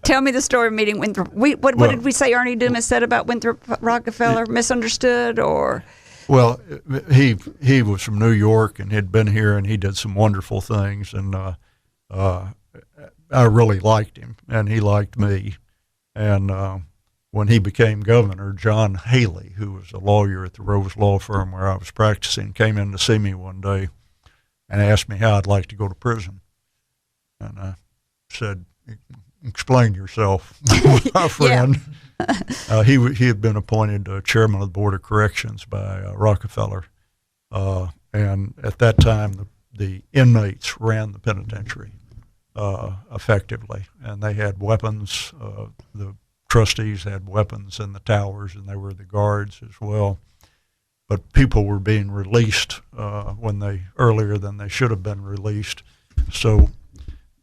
Tell me the story of meeting Winthrop. What did we say Ernie Dumas said about Winthrop Rockefeller? Misunderstood or? Well, he was from New York and had been here, and he did some wonderful things, and I really liked him, and he liked me. And when he became governor, John Haley, who was a lawyer at the Rose Law Firm where I was practicing, came in to see me one day and asked me how I'd like to go to prison. And I said, explain yourself, my friend. He had been appointed chairman of the Board of Corrections by Rockefeller. And at that time, the inmates ran the penitentiary effectively. And they had weapons. The trustees had weapons in the towers, and they were the guards as well. But people were being released earlier than they should have been released. So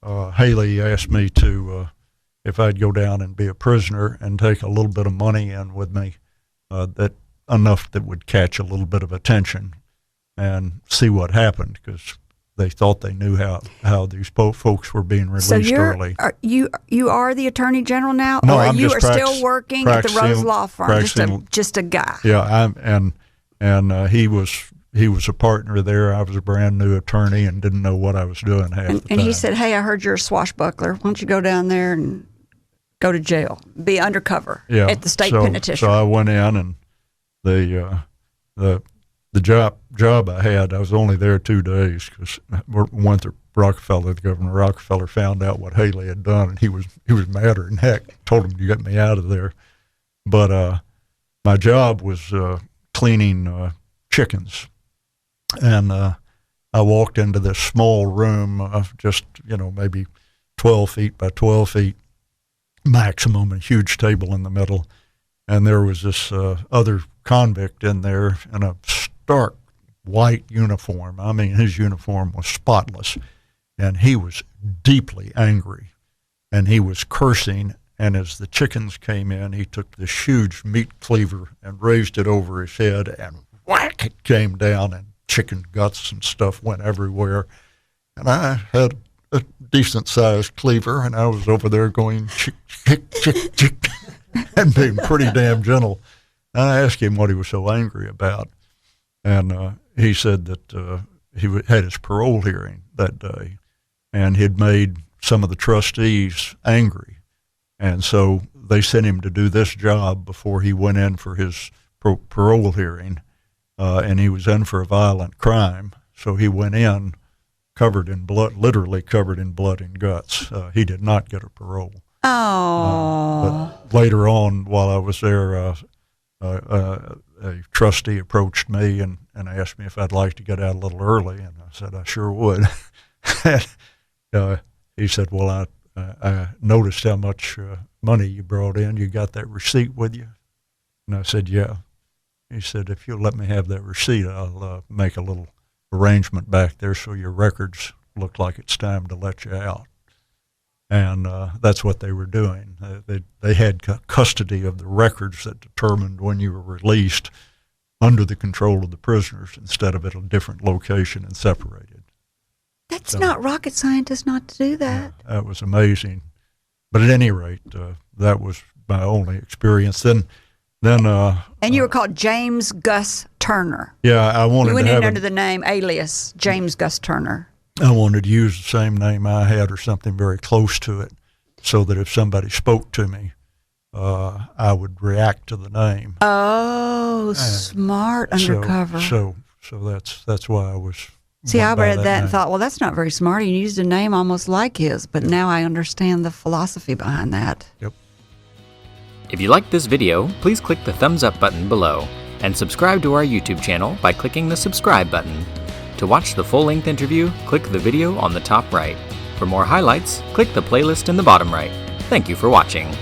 Haley asked me to, if I'd go down and be a prisoner and take a little bit of money in with me, enough that would catch a little bit of attention and see what happened, because they thought they knew how these folks were being released early. You are the Attorney General now, no, or I'm you just are still working at the Rose Law Firm, just a guy? Yeah, he was a partner there. I was a brand new attorney and didn't know what I was doing half the time. And he said, "Hey, I heard you're a swashbuckler. Why don't you go down there and go to jail, be undercover at the state penitentiary?" So I went in, and the job I had, I was only there 2 days because Winthrop Rockefeller, the Governor Rockefeller, found out what Haley had done, and he was madder than heck. Told him to get me out of there. But my job was cleaning chickens, and I walked into this small room of just maybe 12 feet by 12 feet maximum, a huge table in the middle, and there was this other convict in there in a stark white uniform. I mean, his uniform was spotless, and he was deeply angry, and he was cursing. And as the chickens came in, he took this huge meat cleaver and raised it over his head, and whack, it came down, and chicken guts and stuff went everywhere. And I had a decent-sized cleaver, and I was over there going chick, chick, chick, chick, and being pretty damn gentle. And I asked him what he was so angry about, and he said that he had his parole hearing that day, and he'd made some of the trustees angry. And so they sent him to do this job before he went in for his parole hearing, and he was in for a violent crime. So he went in covered in blood, literally covered in blood and guts. He did not get a parole. Oh. But later on, while I was there, a trustee approached me and asked me if I'd like to get out a little early, and I said I sure would. He said, well, I noticed how much money you brought in. You got that receipt with you? And I said, yeah. He said, if you'll let me have that receipt, I'll make a little arrangement back there so your records look like it's time to let you out. And that's what they were doing. They had custody of the records that determined when you were released under the control of the prisoners instead of at a different location and separated. That's not rocket scientist not to do that. That was amazing. But at any rate, that was my only experience. Then, and you were called James Gus Turner. Yeah, I wanted to went in under the name alias James Gus Turner. I wanted to use the same name I had or something very close to it, so that if somebody spoke to me, I would react to the name. Oh, smart undercover. So that's why I was. See, I read that and thought, well, that's not very smart. He used a name almost like his, but now I understand the philosophy behind that. Yep. If you liked this video, please click the thumbs up button below and subscribe to our YouTube channel by clicking the subscribe button. To watch the full-length interview, click the video on the top right. For more highlights, click the playlist in the bottom right. Thank you for watching.